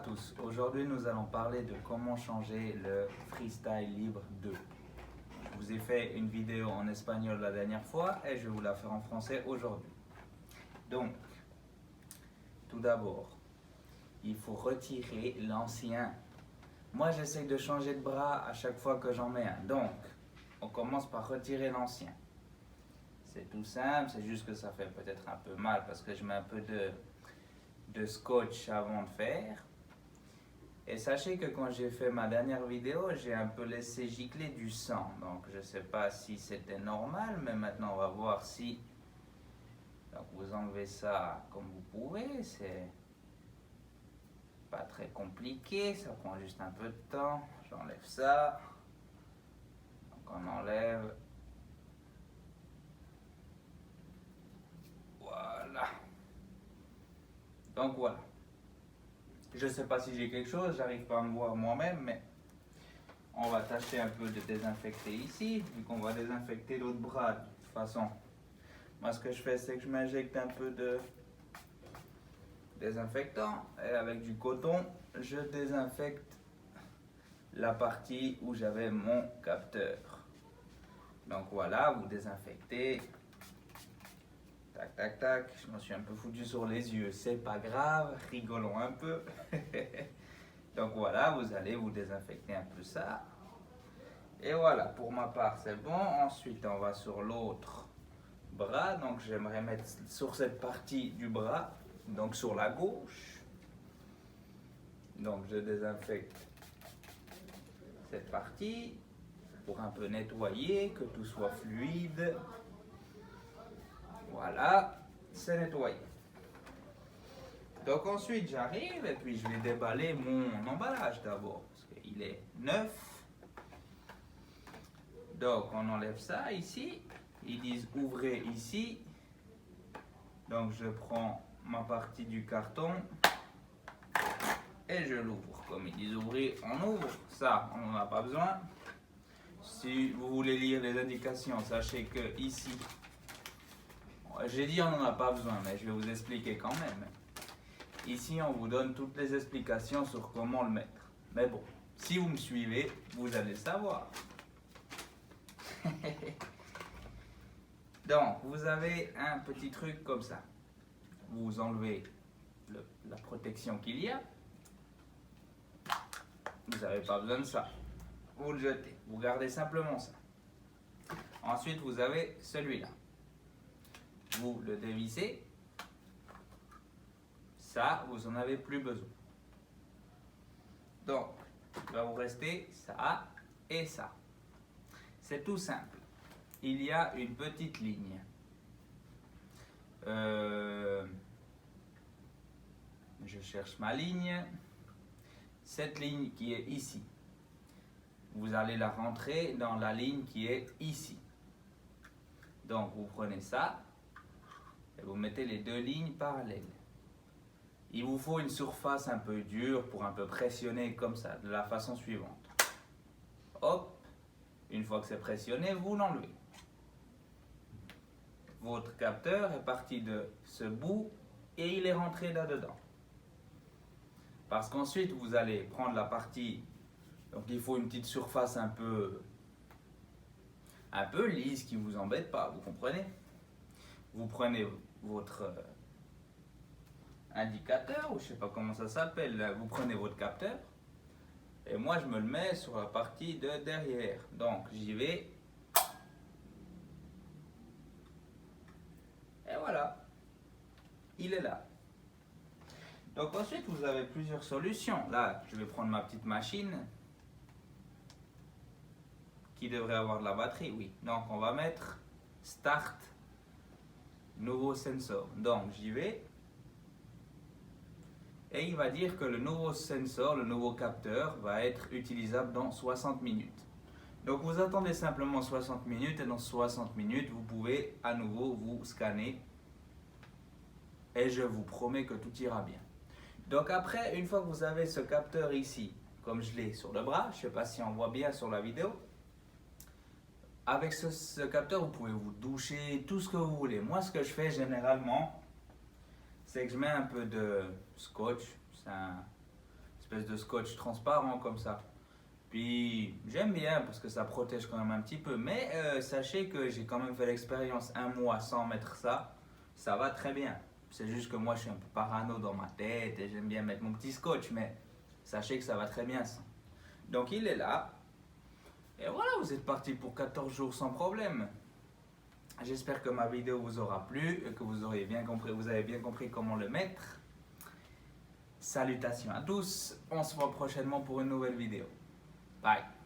tous, aujourd'hui nous allons parler de comment changer le Freestyle Libre 2. Je vous ai fait une vidéo en espagnol la dernière fois et je vais vous la faire en français aujourd'hui. Donc, tout d'abord, il faut retirer l'ancien. Moi j'essaie de changer de bras à chaque fois que j'en mets un, donc on commence par retirer l'ancien. C'est tout simple, c'est juste que ça fait peut-être un peu mal parce que je mets un peu de scotch avant de faire. Et sachez que quand j'ai fait ma dernière vidéo, j'ai un peu laissé gicler du sang. Donc je ne sais pas si c'était normal, mais maintenant on va voir si... Donc vous enlevez ça comme vous pouvez, c'est pas très compliqué, ça prend juste un peu de temps. J'enlève ça. Donc on enlève. Voilà. Donc voilà. Je ne sais pas si j'ai quelque chose, j'arrive pas à me voir moi-même, mais on va tâcher un peu de désinfecter ici, vu qu'on va désinfecter l'autre bras de toute façon. Moi ce que je fais, c'est que je m'injecte un peu de désinfectant et avec du coton, je désinfecte la partie où j'avais mon capteur. Donc voilà, vous désinfectez. Tac, tac, tac. Je me suis un peu foutu sur les yeux. C'est pas grave, rigolons un peu. Donc voilà, vous allez vous désinfecter un peu ça. Et voilà, pour ma part, c'est bon. Ensuite, on va sur l'autre bras. Donc j'aimerais mettre sur cette partie du bras, donc sur la gauche. Donc je désinfecte cette partie pour un peu nettoyer, que tout soit fluide. Voilà, c'est nettoyé. Donc ensuite j'arrive et puis je vais déballer mon emballage d'abord parce qu'il est neuf. Donc on enlève ça ici. Ils disent ouvrez ici. Donc je prends ma partie du carton et je l'ouvre. Comme ils disent ouvrir, on ouvre. Ça, on n'en a pas besoin. Si vous voulez lire les indications, sachez que ici, j'ai dit on n'en a pas besoin, mais je vais vous expliquer quand même. Ici, on vous donne toutes les explications sur comment le mettre. Mais bon, si vous me suivez, vous allez savoir. Donc, vous avez un petit truc comme ça. Vous enlevez la protection qu'il y a. Vous n'avez pas besoin de ça. Vous le jetez. Vous gardez simplement ça. Ensuite, vous avez celui-là. Vous le dévissez. Ça, vous n'en avez plus besoin. Donc, il va vous rester ça et ça. C'est tout simple. Il y a une petite ligne. Je cherche ma ligne. Cette ligne qui est ici. Vous allez la rentrer dans la ligne qui est ici. Donc, vous prenez ça et vous mettez les deux lignes parallèles. Il vous faut une surface un peu dure pour un peu pressionner comme ça, de la façon suivante. Hop, une fois que c'est pressionné, vous l'enlevez. Votre capteur est parti de ce bout et il est rentré là-dedans. Parce qu'ensuite, vous allez prendre la partie, donc il faut une petite surface un peu lisse qui ne vous embête pas, vous comprenez? Vous prenez votre indicateur, ou je ne sais pas comment ça s'appelle, vous prenez votre capteur, et moi je me le mets sur la partie de derrière. Donc j'y vais, et voilà, il est là. Donc ensuite vous avez plusieurs solutions. Là je vais prendre ma petite machine, qui devrait avoir de la batterie, oui. Donc on va mettre Start, nouveau sensor. Donc j'y vais. Et il va dire que le nouveau sensor, le nouveau capteur, va être utilisable dans 60 minutes. Donc vous attendez simplement 60 minutes et dans 60 minutes, vous pouvez à nouveau vous scanner. Et je vous promets que tout ira bien. Donc après, une fois que vous avez ce capteur ici, comme je l'ai sur le bras, je ne sais pas si on voit bien sur la vidéo, avec ce capteur, vous pouvez vous doucher, tout ce que vous voulez. Moi, ce que je fais généralement, c'est que je mets un peu de scotch. C'est espèce de scotch transparent comme ça. Puis j'aime bien parce que ça protège quand même un petit peu. Mais sachez que j'ai quand même fait l'expérience un mois sans mettre ça. Ça va très bien. C'est juste que moi je suis un peu parano dans ma tête et j'aime bien mettre mon petit scotch. Mais sachez que ça va très bien ça. Donc il est là. Et voilà, vous êtes parti pour 14 jours sans problème. J'espère que ma vidéo vous aura plu et que vous avez bien compris comment le mettre. Salutations à tous. On se voit prochainement pour une nouvelle vidéo. Bye.